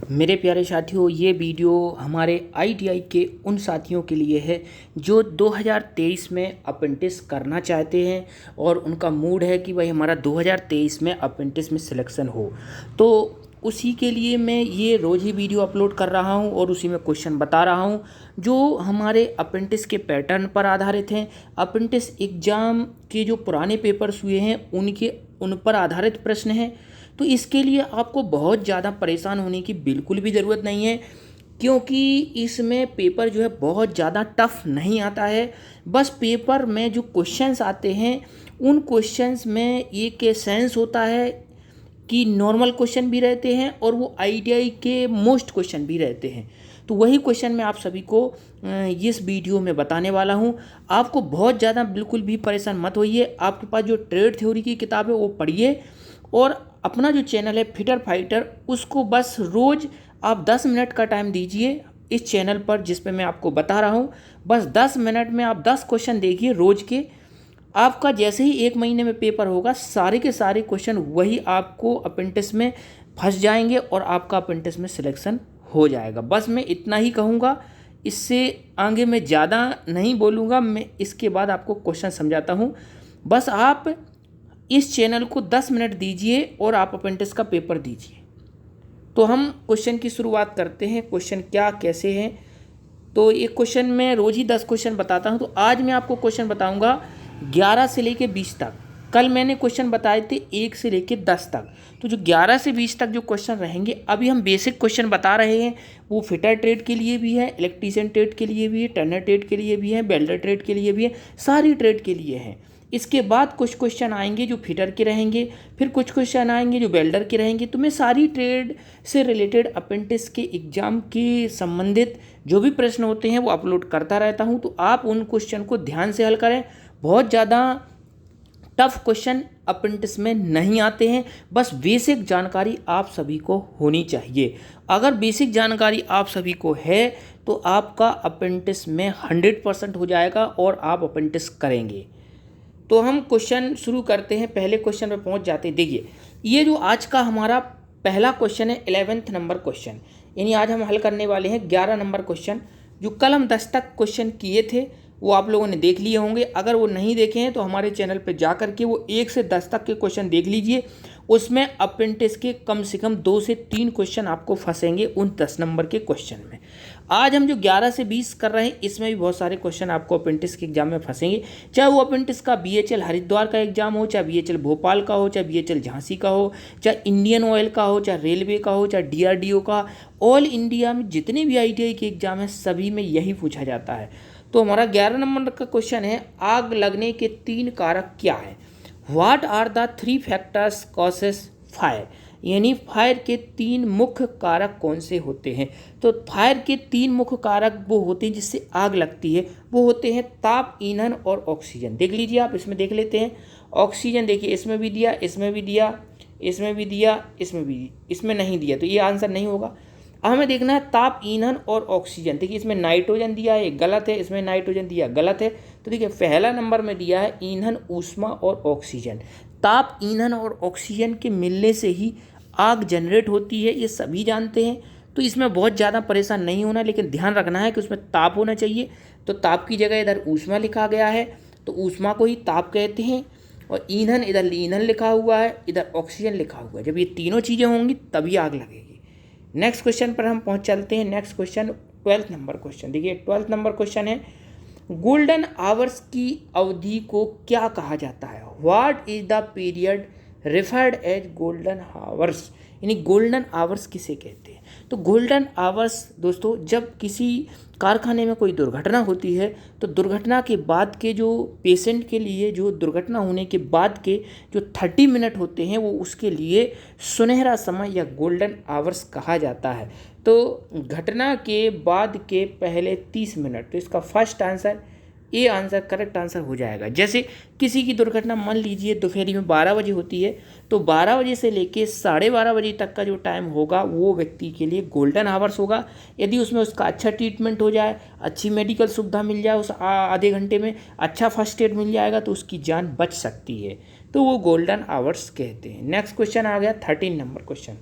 मेरे प्यारे साथियों, ये वीडियो हमारे आईटीआई के उन साथियों के लिए है जो 2023 में अप्रेंटिस करना चाहते हैं और उनका मूड है कि भाई हमारा 2023 में अप्रेंटिस में सिलेक्शन हो। तो उसी के लिए मैं ये रोज़ ही वीडियो अपलोड कर रहा हूँ और उसी में क्वेश्चन बता रहा हूँ जो हमारे अप्रेंटिस के पैटर्न पर आधारित हैं। अप्रेंटिस एग्ज़ाम के जो पुराने पेपर्स हुए हैं उन पर आधारित प्रश्न हैं। तो इसके लिए आपको बहुत ज़्यादा परेशान होने की बिल्कुल भी ज़रूरत नहीं है, क्योंकि इसमें पेपर जो है बहुत ज़्यादा टफ नहीं आता है। बस पेपर में जो क्वेश्चंस आते हैं उन क्वेश्चंस में एक सेंस होता है कि नॉर्मल क्वेश्चन भी रहते हैं और वो आईटीआई के मोस्ट क्वेश्चन भी रहते हैं। तो वही क्वेश्चन मैं आप सभी को इस वीडियो में बताने वाला हूँ। आपको बहुत ज़्यादा बिल्कुल भी परेशान मत होइए। आपके पास जो ट्रेड थ्योरी की किताब है वो पढ़िए और अपना जो चैनल है फिटर फाइटर उसको बस रोज़ आप 10 मिनट का टाइम दीजिए इस चैनल पर जिस पे मैं आपको बता रहा हूँ। बस 10 मिनट में आप 10 क्वेश्चन देखिए रोज़ के। आपका जैसे ही 1 महीने में पेपर होगा सारे के सारे क्वेश्चन वही आपको अप्रेंटिस में फंस जाएंगे और आपका अप्रेंटिस में सिलेक्शन हो जाएगा। बस मैं इतना ही कहूँगा, इससे आगे मैं ज़्यादा नहीं बोलूँगा। मैं इसके बाद आपको क्वेश्चन समझाता हूँ। बस आप इस चैनल को 10 मिनट दीजिए और आप अप्रेंटिस का पेपर दीजिए। तो हम क्वेश्चन की शुरुआत करते हैं। क्वेश्चन क्या कैसे हैं, तो एक क्वेश्चन में रोज़ ही 10 क्वेश्चन बताता हूं। तो आज मैं आपको क्वेश्चन बताऊंगा 11 से लेके 20 तक। कल मैंने क्वेश्चन बताए थे 1 से लेके 10 तक। तो जो 11 से 20 तक जो क्वेश्चन रहेंगे, अभी हम बेसिक क्वेश्चन बता रहे हैं। वो फिटर ट्रेड के लिए भी है, इलेक्ट्रीशियन ट्रेड के लिए भी है, टर्नर ट्रेड के लिए भी है, वेल्डर ट्रेड के लिए भी है, सारी ट्रेड के लिए हैं। इसके बाद कुछ क्वेश्चन आएंगे जो फिटर के रहेंगे, फिर कुछ क्वेश्चन आएंगे जो वेल्डर के रहेंगे। तो मैं सारी ट्रेड से रिलेटेड अप्रेंटिस के एग्ज़ाम के संबंधित जो भी प्रश्न होते हैं वो अपलोड करता रहता हूं। तो आप उन क्वेश्चन को ध्यान से हल करें। बहुत ज़्यादा टफ क्वेश्चन अप्रेंटिस में नहीं आते हैं। बस बेसिक जानकारी आप सभी को होनी चाहिए। अगर बेसिक जानकारी आप सभी को है तो आपका अप्रेंटिस में 100% हो जाएगा और आप अप्रेंटिस करेंगे। तो हम क्वेश्चन शुरू करते हैं। पहले क्वेश्चन पे पहुंच जाते हैं। देखिए, ये जो आज का हमारा पहला क्वेश्चन है 11th नंबर क्वेश्चन, यानी आज हम हल करने वाले हैं 11 नंबर क्वेश्चन। जो कल हम 10 तक क्वेश्चन किए थे वो आप लोगों ने देख लिए होंगे। अगर वो नहीं देखे हैं तो हमारे चैनल पे जा करके वो 1 से 10 तक के क्वेश्चन देख लीजिए। उसमें अप्रेंटिस के कम से कम 2 से 3 क्वेश्चन आपको फंसेंगे उन 10 नंबर के क्वेश्चन में। आज हम जो 11 से 20 कर रहे हैं इसमें भी बहुत सारे क्वेश्चन आपको अप्रेंटिस के एग्जाम में फंसेंगे। चाहे वो अप्रेंटिस का बीएचएल हरिद्वार का एग्जाम हो, चाहे बीएचएल भोपाल का हो, चाहे बीएचएल झांसी का हो, चाहे इंडियन ऑयल का हो, चाहे रेलवे का हो, चाहे डीआरडीओ का। ऑल इंडिया में जितने भी आईटीआई के एग्जाम हैं सभी में यही पूछा जाता है। तो हमारा 11 नंबर का क्वेश्चन है, आग लगने के 3 कारक क्या है? What are the 3 factors causes fire? यानी फायर के 3 मुख्य कारक कौन से होते हैं? तो फायर के 3 मुख्य कारक वो होते हैं जिससे आग लगती है। वो होते हैं ताप, ईंधन और ऑक्सीजन। देख लीजिए, आप इसमें देख लेते हैं। ऑक्सीजन देखिए, इसमें भी दिया, इसमें भी दिया, इसमें भी दिया, इसमें भी, इसमें नहीं दिया, तो ये आंसर नहीं होगा। अब हमें देखना है ताप, ईंधन और ऑक्सीजन। देखिए, इसमें नाइट्रोजन दिया है, गलत है। इसमें नाइट्रोजन दिया, गलत है। तो देखिए, पहला नंबर में दिया है ईंधन, ऊष्मा और ऑक्सीजन। ताप, ईंधन और ऑक्सीजन के मिलने से ही आग जनरेट होती है, ये सभी जानते हैं। तो इसमें बहुत ज़्यादा परेशान नहीं होना, लेकिन ध्यान रखना है कि उसमें ताप होना चाहिए। तो ताप की जगह इधर ऊष्मा लिखा गया है, तो ऊष्मा को ही ताप कहते हैं। और ईंधन, इधर ईंधन लिखा हुआ है, इधर ऑक्सीजन लिखा हुआ है। जब ये तीनों चीज़ें होंगी तभी आग लगेगी। नेक्स्ट क्वेश्चन पर हम पहुंच चलते हैं। Next question 12th number question. देखिए, 12th नंबर क्वेश्चन है, गोल्डन आवर्स की अवधि को क्या कहा जाता है? What is the period referred as golden hours? यानी गोल्डन आवर्स किसे कहते हैं? तो गोल्डन आवर्स दोस्तों, जब किसी कारखाने में कोई दुर्घटना होती है तो दुर्घटना के बाद के जो पेशेंट के लिए, जो दुर्घटना होने के बाद के जो 30 मिनट होते हैं वो उसके लिए सुनहरा समय या गोल्डन आवर्स कहा जाता है। तो घटना के बाद के पहले 30 मिनट, तो इसका फर्स्ट आंसर, ये आंसर करेक्ट आंसर हो जाएगा। जैसे किसी की दुर्घटना मान लीजिए दोपहर में 12 बजे होती है, तो 12 बजे से लेके 12:30 बजे तक का जो टाइम होगा वो व्यक्ति के लिए गोल्डन आवर्स होगा। यदि उसमें उसका अच्छा ट्रीटमेंट हो जाए, अच्छी मेडिकल सुविधा मिल जाए, उस आधे घंटे में अच्छा फर्स्ट एड मिल जाएगा तो उसकी जान बच सकती है। तो वो गोल्डन आवर्स कहते हैं। नेक्स्ट क्वेश्चन आ गया 13 नंबर क्वेश्चन।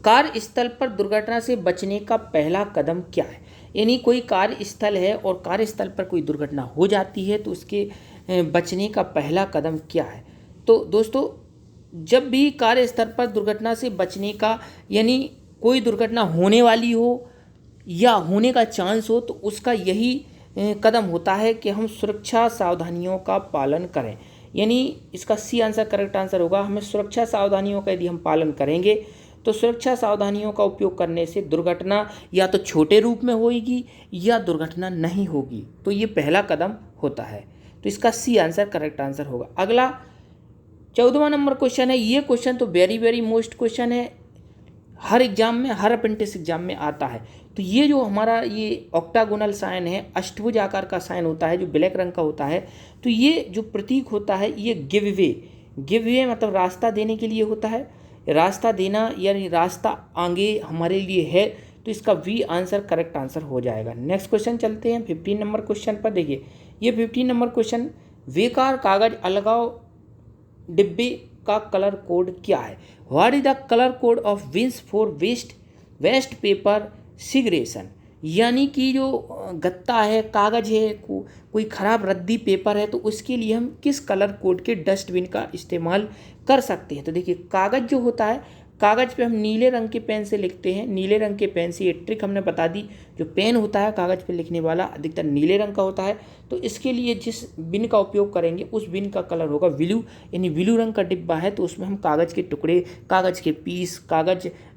कार्यस्थल पर दुर्घटना से बचने का पहला कदम क्या है। यानी कोई कार्यस्थल है और कार्यस्थल पर कोई दुर्घटना हो जाती है तो उसके बचने का पहला कदम क्या है। तो दोस्तों, जब भी कार्यस्थल पर दुर्घटना से बचने का, यानी कोई दुर्घटना होने वाली हो या होने का चांस हो, तो उसका यही कदम होता है कि हम सुरक्षा सावधानियों का पालन करें। यानी इसका सी आंसर करेक्ट आंसर होगा। हमें सुरक्षा सावधानियों का यदि हम पालन करेंगे तो सुरक्षा सावधानियों का उपयोग करने से दुर्घटना या तो छोटे रूप में होगी या दुर्घटना नहीं होगी। तो ये पहला कदम होता है। तो इसका सी आंसर करेक्ट आंसर होगा। अगला 14वां नंबर क्वेश्चन है। ये क्वेश्चन तो वेरी वेरी मोस्ट क्वेश्चन है, हर एग्जाम में, हर अप्रेंटिस एग्जाम में आता है। तो ये जो हमारा ये ऑक्टागोनल साइन है, अष्टभुज आकार का साइन होता है जो ब्लैक रंग का होता है। तो ये जो प्रतीक होता है ये गिव वे मतलब रास्ता देने के लिए होता है। रास्ता देना यानी रास्ता आगे हमारे लिए है। तो इसका वी आंसर करेक्ट आंसर हो जाएगा। नेक्स्ट क्वेश्चन चलते हैं 15 नंबर क्वेश्चन पर। देखिए ये 15 नंबर क्वेश्चन, बेकार कागज अलगाव डिब्बे का कलर कोड क्या है। What is the colour code of bins for waste paper segregation. यानी कि जो गत्ता है, कागज है, कोई ख़राब रद्दी पेपर है, तो उसके लिए हम किस कलर कोड के डस्टबिन का इस्तेमाल कर सकते हैं। तो देखिए कागज़ जो होता है, कागज़ पे हम नीले रंग के पेन से लिखते हैं। नीले रंग के पेन से, ये ट्रिक हमने बता दी। जो पेन होता है कागज़ पे लिखने वाला अधिकतर नीले रंग का होता है। तो इसके लिए जिस बिन का उपयोग करेंगे उस बिन का कलर होगा ब्लू। यानी ब्लू रंग का डिब्बा है तो उसमें हम कागज़ के टुकड़े, कागज़ के पीस,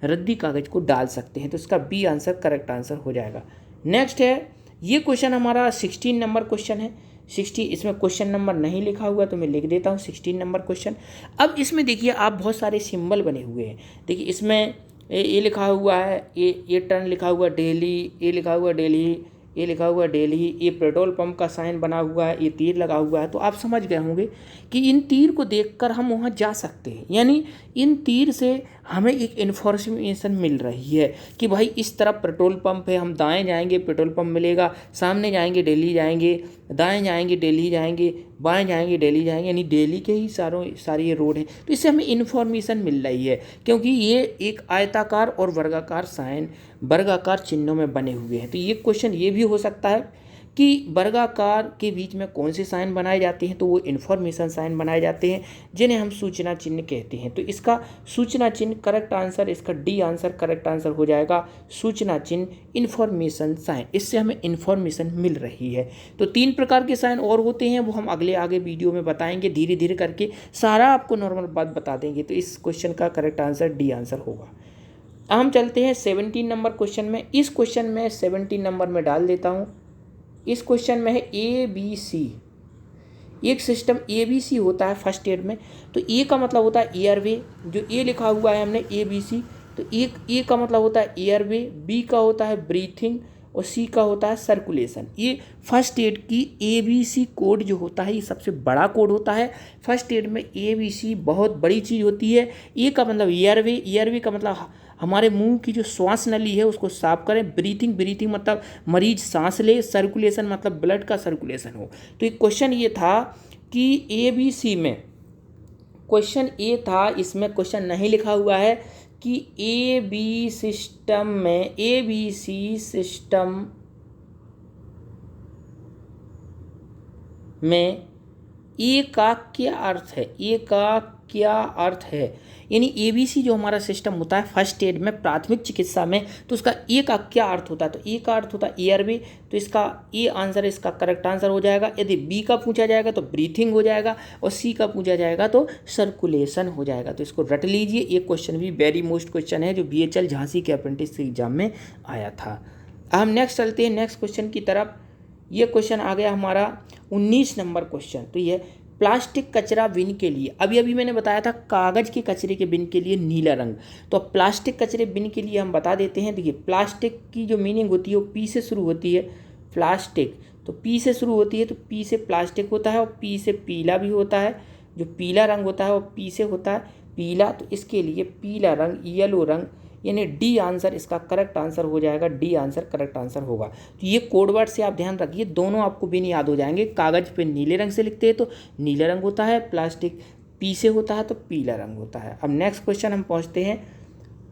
रद्दी कागज़ को डाल सकते हैं। तो इसका बी आंसर करेक्ट आंसर हो जाएगा। नेक्स्ट है, ये क्वेश्चन हमारा 16 नंबर क्वेश्चन है। 60, इसमें क्वेश्चन नंबर नहीं लिखा हुआ तो मैं लिख देता हूँ 16 नंबर क्वेश्चन। अब इसमें देखिए आप बहुत सारे सिंबल बने हुए हैं। देखिए इसमें ए लिखा हुआ है, ये टर्न लिखा हुआ दिल्ली, ये लिखा हुआ दिल्ली, ये लिखा हुआ दिल्ली, ये पेट्रोल पंप का साइन बना हुआ है, ये तीर लगा हुआ है। तो आप समझ गए होंगे कि इन तीर को देखकर हम वहाँ जा सकते हैं। यानी इन तीर से हमें एक इन्फॉर्मेशन मिल रही है कि भाई इस तरफ पेट्रोल पंप है, हम दाएं जाएंगे पेट्रोल पंप मिलेगा, सामने जाएंगे दिल्ली जाएंगे, दाएं जाएंगे दिल्ली जाएंगे, बाएं जाएंगे दिल्ली जाएंगे। यानी दिल्ली के ही सारी ये रोड है। तो इससे हमें इन्फॉर्मेशन मिल रही है क्योंकि ये एक आयताकार और वर्गाकार साइन, वर्गाकार चिन्हों में बने हुए हैं। तो ये क्वेश्चन ये भी हो सकता है कि वर्गाकार के बीच में कौन से साइन बनाए जाते हैं। तो वो इन्फॉर्मेशन साइन बनाए जाते हैं जिन्हें हम सूचना चिन्ह कहते हैं। तो इसका सूचना चिन्ह करेक्ट आंसर, इसका डी आंसर करेक्ट आंसर हो जाएगा। सूचना चिन्ह, इन्फॉर्मेशन साइन, इससे हमें इन्फॉर्मेशन मिल रही है। तो 3 प्रकार के साइन और होते हैं, वो हम आगे वीडियो में बताएंगे। धीरे धीरे करके सारा आपको नॉर्मल बात बता देंगे। तो इस क्वेश्चन का करेक्ट आंसर डी आंसर होगा। अब हम चलते हैं 17 नंबर क्वेश्चन में। इस क्वेश्चन में 17 नंबर में डाल देता हूँ। इस क्वेश्चन में है ABC। एक सिस्टम ABC होता है फर्स्ट एड में। तो ए का मतलब होता है एयरवे, जो ए लिखा हुआ है हमने ABC। तो एक ए का मतलब होता है एयरवे, बी का होता है ब्रीथिंग और सी का होता है सर्कुलेशन। ये फर्स्ट एड की ABC कोड जो होता है ये सबसे बड़ा कोड होता है। फर्स्ट एड में ABC बहुत बड़ी चीज़ होती है। ए का मतलब एयरवे, एयरवे का मतलब हमारे मुंह की जो श्वास नली है उसको साफ करें। ब्रीथिंग मतलब मरीज सांस ले। सर्कुलेशन मतलब ब्लड का सर्कुलेशन हो। तो एक क्वेश्चन ये था कि ABC में, क्वेश्चन ए था, इसमें क्वेश्चन नहीं लिखा हुआ है कि ABC सिस्टम में ए का क्या अर्थ है। ए का क्या अर्थ है, यानी ABC जो हमारा सिस्टम होता है फर्स्ट एड में, प्राथमिक चिकित्सा में, तो उसका ए का क्या अर्थ होता है। तो ए का अर्थ होता है एयरवे। तो इसका ए आंसर, इसका करेक्ट आंसर हो जाएगा। यदि बी का पूछा जाएगा तो ब्रीथिंग हो जाएगा और सी का पूछा जाएगा तो सर्कुलेशन हो जाएगा। तो इसको रट लीजिए। ये क्वेश्चन भी वेरी मोस्ट क्वेश्चन है जो BHL झांसी के अप्रेंटिस एग्जाम में आया था। हम नेक्स्ट चलते हैं नेक्स्ट क्वेश्चन की तरफ। ये क्वेश्चन आ गया हमारा 19 नंबर क्वेश्चन। तो ये प्लास्टिक कचरा बिन के लिए, अभी मैंने बताया था कागज़ के कचरे के बिन के लिए नीला रंग। तो प्लास्टिक कचरे बिन के लिए हम बता देते हैं। देखिए प्लास्टिक की जो मीनिंग होती है वो पी से शुरू होती है। प्लास्टिक तो पी से शुरू होती है, तो पी से प्लास्टिक होता है और पी से पीला भी होता है। जो पीला रंग होता है वो पी से होता है पीला। तो इसके लिए पीला रंग, येलो रंग, यानी डी आंसर इसका करेक्ट आंसर हो जाएगा। डी आंसर करेक्ट आंसर होगा। तो ये कोड वर्ड से आप ध्यान रखिए, दोनों आपको बिन याद हो जाएंगे। कागज़ पे नीले रंग से लिखते हैं तो नीला रंग होता है, प्लास्टिक पी से होता है तो पीला रंग होता है। अब नेक्स्ट क्वेश्चन हम पहुंचते हैं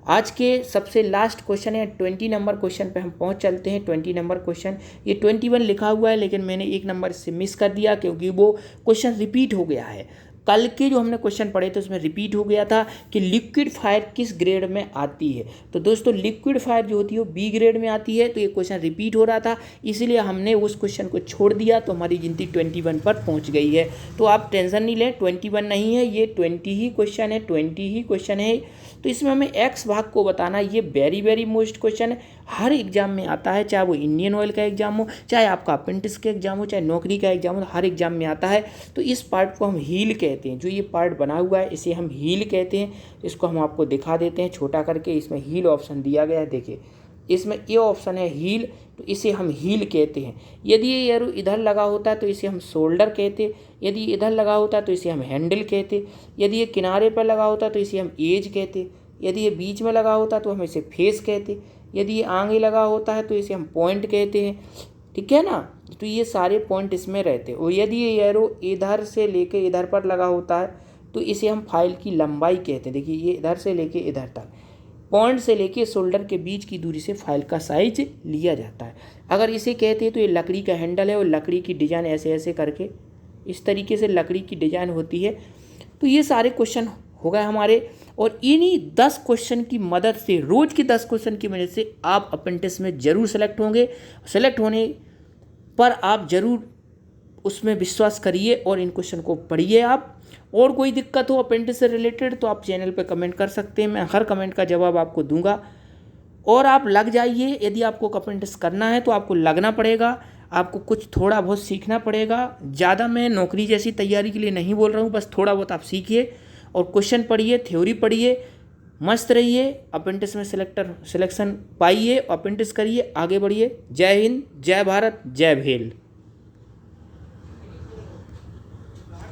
आज के सबसे लास्ट क्वेश्चन है 20 नंबर क्वेश्चन पे हम पहुंच चलते हैं। 20 नंबर क्वेश्चन, ये 21 लिखा हुआ है लेकिन मैंने एक नंबर से मिस कर दिया क्योंकि वो क्वेश्चन रिपीट हो गया है। कल के जो हमने क्वेश्चन पढ़े थे उसमें रिपीट हो गया था कि लिक्विड फायर किस ग्रेड में आती है। तो दोस्तों लिक्विड फायर जो होती है वो बी ग्रेड में आती है। तो ये क्वेश्चन रिपीट हो रहा था, इसलिए हमने उस क्वेश्चन को छोड़ दिया, तो हमारी गिनती 21 पर पहुंच गई है। तो आप टेंशन नहीं लें, 21 नहीं है, ये 20 ही क्वेश्चन है, 20 ही क्वेश्चन है। तो इसमें हमें एक्स भाग को बताना, ये वेरी वेरी मोस्ट क्वेश्चन है, हर एग्जाम में आता है, चाहे वो इंडियन ऑयल का एग्जाम हो, चाहे आपका अप्रेंटिस का एग्जाम हो, चाहे नौकरी का एग्जाम हो, हर एग्जाम में आता है। तो इस पार्ट को हम हील कहते हैं, जो ये पार्ट बना हुआ है इसे हम हील कहते हैं। इसको हम आपको दिखा देते हैं छोटा करके, इसमें हील ऑप्शन दिया गया है, देखिए इसमें ये ऑप्शन है हील, तो इसे हम हील कहते हैं। यदि ये एरो इधर लगा होता है तो इसे हम शोल्डर कहते, यदि इधर लगा होता है तो इसे हम हैंडल कहते, यदि ये किनारे पर लगा होता तो इसे हम एज कहते, यदि ये बीच में लगा होता तो हम इसे फेस कहते, यदि ये आगे लगा होता है तो इसे हम पॉइंट कहते हैं, ठीक है ना। तो ये सारे पॉइंट इसमें रहते हैं। और यदि ये एरो इधर से लेके इधर पर लगा होता है तो इसे हम फाइल की लंबाई कहते हैं। देखिए ये इधर से लेके इधर तक, पॉइंट से लेके शोल्डर के बीच की दूरी से फाइल का साइज लिया जाता है। अगर इसे कहते हैं तो ये लकड़ी का हैंडल है और लकड़ी की डिजाइन ऐसे ऐसे करके इस तरीके से लकड़ी की डिजाइन होती है। तो ये सारे क्वेश्चन हो गए हमारे, और इन्हीं 10 क्वेश्चन की मदद से, रोज़ के 10 क्वेश्चन की मदद से आप अप्रेंटिस में ज़रूर सेलेक्ट होंगे। सेलेक्ट होने पर आप ज़रूर उसमें विश्वास करिए और इन क्वेश्चन को पढ़िए आप। और कोई दिक्कत हो अप्रेंटिस से रिलेटेड तो आप चैनल पे कमेंट कर सकते हैं, मैं हर कमेंट का जवाब आपको दूंगा। और आप लग जाइए, यदि आपको अप्रेंटिस करना है तो आपको लगना पड़ेगा, आपको कुछ थोड़ा बहुत सीखना पड़ेगा। ज़्यादा मैं नौकरी जैसी तैयारी के लिए नहीं बोल रहा हूँ, बस थोड़ा बहुत आप सीखिए और क्वेश्चन पढ़िए, थ्योरी पढ़िए, मस्त रहिए, अप्रेंटिस में सिलेक्शन पाइए, अप्रेंटिस करिए, आगे बढ़िए। जय हिंद, जय भारत, जय भील।